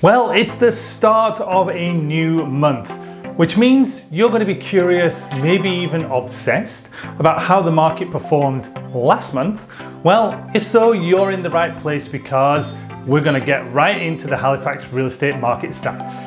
Well, it's the start of a new month, which means you're going to be curious, maybe even obsessed about how the market performed last month. Well, if so, you're in the right place because we're going to get right into the Halifax real estate market stats.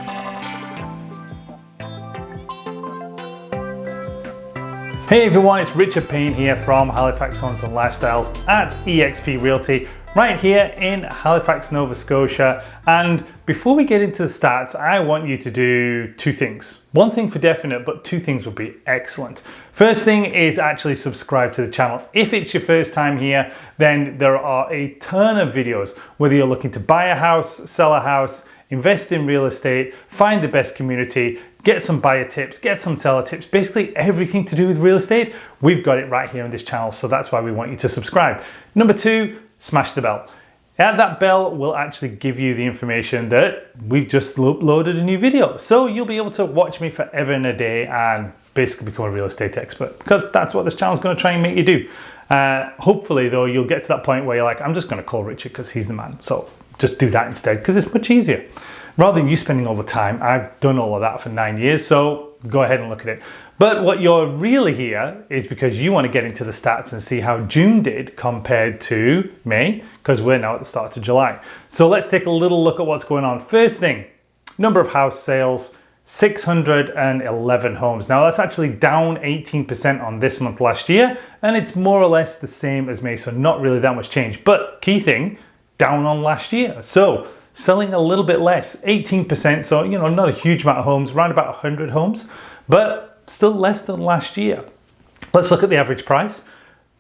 Hey everyone, it's Richard Payne here from Halifax Homes and Lifestyles at eXp Realty, right here in Halifax, Nova Scotia. And before we get into the stats, I want you to do two things. One thing for definite, but two things would be excellent. First thing is actually subscribe to the channel. If it's your first time here, then there are a ton of videos, whether you're looking to buy a house, sell a house, invest in real estate, find the best community, get some buyer tips, get some seller tips, basically everything to do with real estate, we've got it right here on this channel. So that's why we want you to subscribe. Number two, smash the bell. At that bell will actually give you the information that we've just uploaded a new video. So you'll be able to watch me forever and a day and basically become a real estate expert, because that's what this channel is going to try and make you do. Hopefully though, you'll get to that point where you're like, I'm just going to call Richard because he's the man. So just do that instead, because it's much easier. Rather than you spending all the time, I've done all of that for 9 years, so go ahead and look at it. But what you're really here is because you want to get into the stats and see how June did compared to May, because we're now at the start of July. So let's take a little look at what's going on. First thing, number of house sales, 611 homes. Now that's actually down 18% on this month last year, and it's more or less the same as May, so not really that much change. But key thing, down on last year. So selling a little bit less, 18%, so not a huge amount of homes, around about 100 homes, but still less than last year. Let's look at the average price.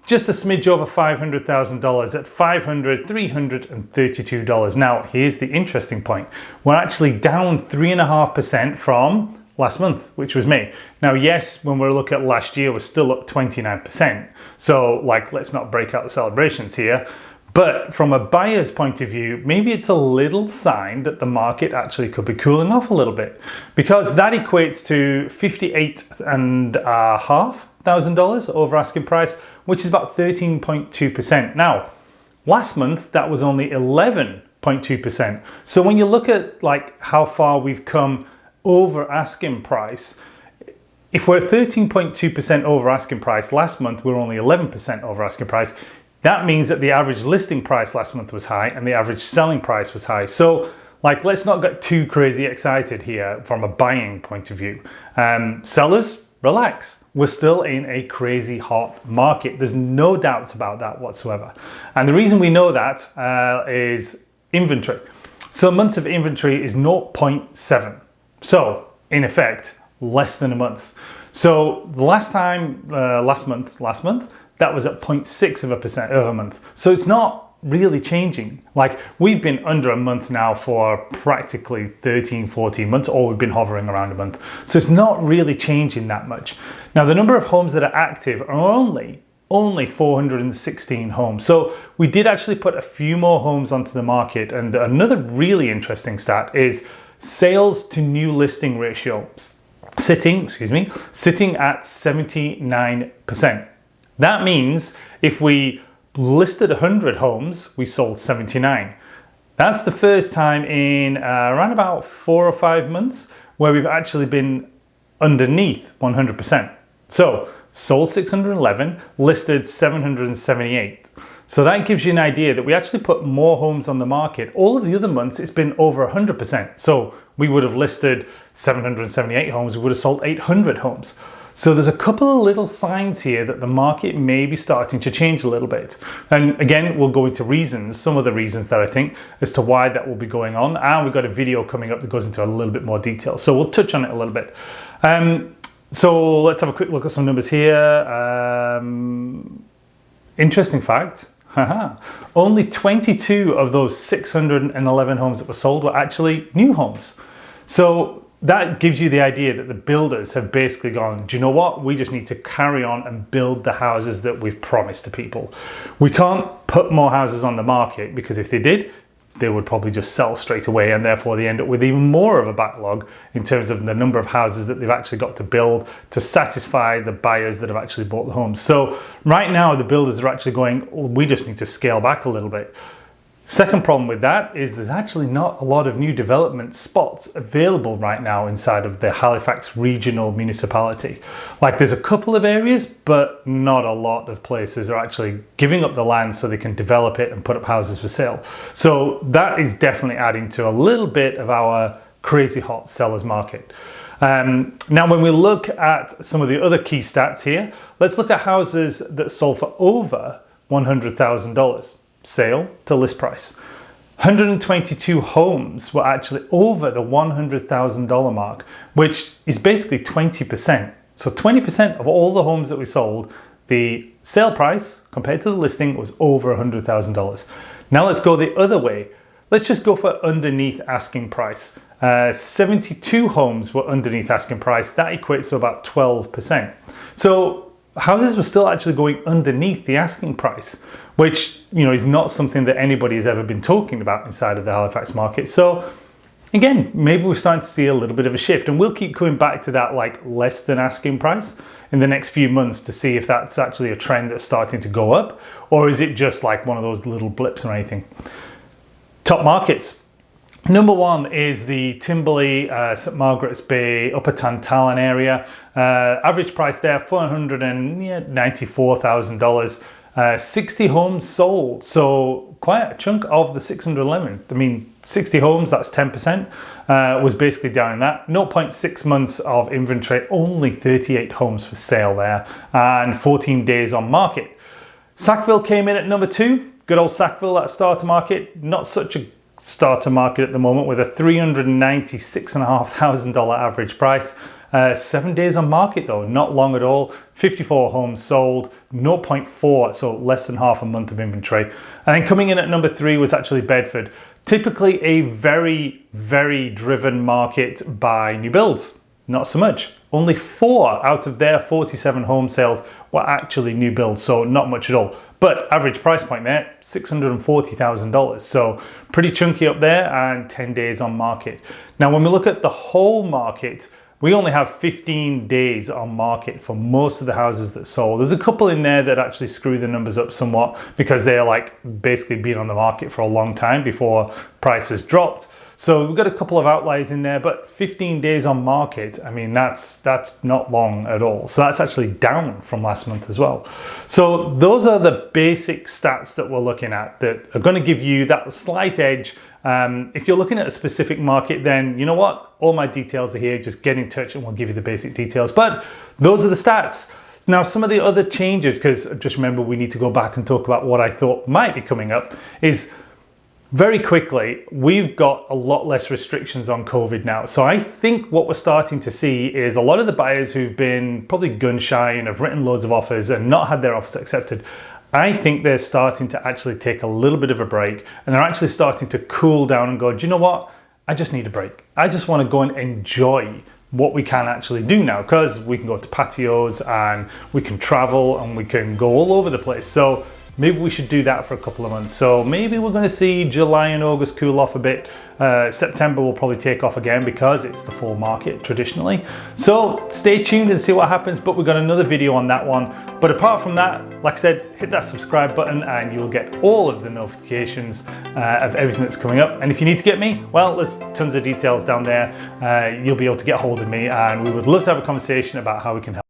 Just a smidge over $500,000 at $332. Now, here's the interesting point. We're actually down 3.5% from last month, which was May. Now, yes, when we look at last year, we're still up 29%. So let's not break out the celebrations here. But from a buyer's point of view, maybe it's a little sign that the market actually could be cooling off a little bit, because that equates to $58,500 over asking price, which is about 13.2%. Now, last month, that was only 11.2%. So when you look at how far we've come over asking price, if we're 13.2% over asking price, last month we're only 11% over asking price. That means that the average listing price last month was high and the average selling price was high. So let's not get too crazy excited here from a buying point of view. Sellers, relax. We're still in a crazy hot market. There's no doubts about that whatsoever. And the reason we know that is inventory. So months of inventory is 0.7. So in effect, less than a month. So the last month, that was at 0.6% of a month. So it's not really changing. We've been under a month now for practically 13, 14 months, or we've been hovering around a month. So it's not really changing that much. Now, the number of homes that are active are only 416 homes. So we did actually put a few more homes onto the market. And another really interesting stat is sales to new listing ratio sitting at 79%. That means if we listed 100 homes, we sold 79. That's the first time in around about 4 or 5 months where we've actually been underneath 100%. So sold 611, listed 778. So that gives you an idea that we actually put more homes on the market. All of the other months, it's been over 100%. So we would have listed 778 homes, we would have sold 800 homes. So there's a couple of little signs here that the market may be starting to change a little bit. And again, we'll go into reasons, some of the reasons that I think as to why that will be going on. And we've got a video coming up that goes into a little bit more detail. So we'll touch on it a little bit. So let's have a quick look at some numbers here. Interesting fact. Only 22 of those 611 homes that were sold were actually new homes. So that gives you the idea that the builders have basically gone, do you know what? We just need to carry on and build the houses that we've promised to people. We can't put more houses on the market, because if they did, they would probably just sell straight away, and therefore they end up with even more of a backlog in terms of the number of houses that they've actually got to build to satisfy the buyers that have actually bought the homes. So right now the builders are actually going, we just need to scale back a little bit. Second problem with that is there's actually not a lot of new development spots available right now inside of the Halifax regional municipality. Like, there's a couple of areas, but not a lot of places are actually giving up the land so they can develop it and put up houses for sale. So that is definitely adding to a little bit of our crazy hot sellers market. Now, when we look at some of the other key stats here, let's look at houses that sold for over $100,000. Sale to list price. 122 homes were actually over the $100,000 mark, which is basically 20%. So 20% of all the homes that we sold, the sale price compared to the listing was over $100,000. Now let's go the other way. Let's just go for underneath asking price. 72 homes were underneath asking price. That equates to about 12%. So houses were still actually going underneath the asking price, which, you know, is not something that anybody has ever been talking about inside of the Halifax market. So again, maybe we're starting to see a little bit of a shift, and we'll keep coming back to that like less than asking price in the next few months to see if that's actually a trend that's starting to go up, or is it just like one of those little blips or anything. Top markets. Number one is the Timberley, St Margaret's Bay, Upper Tantallon area. Average price there, $494,000. 60 homes sold, so quite a chunk of the 611. I mean, 60 homes, that's 10%, was basically down in that. 0.6 months of inventory, only 38 homes for sale there, and 14 days on market. Sackville came in at number two. Good old Sackville, that starter market. Not such a starter market at the moment, with a $396,500 average price. 7 days on market though, not long at all. 54 homes sold, 0.4, so less than half a month of inventory. And then coming in at number three was actually Bedford. Typically a very, very driven market by new builds. Not so much. Only 4 out of their 47 home sales were actually new builds, so not much at all. But average price point there, $640,000. So pretty chunky up there, and 10 days on market. Now, when we look at the whole market, we only have 15 days on market for most of the houses that sold. There's a couple in there that actually screw the numbers up somewhat because they're like basically been on the market for a long time before prices dropped. So we've got a couple of outliers in there, but 15 days on market, I mean, that's not long at all. So that's actually down from last month as well. So those are the basic stats that we're looking at that are going to give you that slight edge. If you're looking at a specific market, then you know what? All my details are here. Just get in touch and we'll give you the basic details. But those are the stats. Now, some of the other changes, because just remember we need to go back and talk about what I thought might be coming up, is very quickly, we've got a lot less restrictions on COVID now. So I think what we're starting to see is a lot of the buyers who've been probably gun shy and have written loads of offers and not had their offers accepted, I think they're starting to actually take a little bit of a break, and they're actually starting to cool down and go, do you know what? I just need a break. I just want to go and enjoy what we can actually do now, because we can go to patios and we can travel and we can go all over the place. So maybe we should do that for a couple of months. So maybe we're going to see July and August cool off a bit. September will probably take off again because it's the fall market traditionally. So stay tuned and see what happens, but we've got another video on that one. But apart from that, like I said, hit that subscribe button and you'll get all of the notifications of everything that's coming up. And if you need to get me, well, there's tons of details down there. You'll be able to get hold of me, and we would love to have a conversation about how we can help.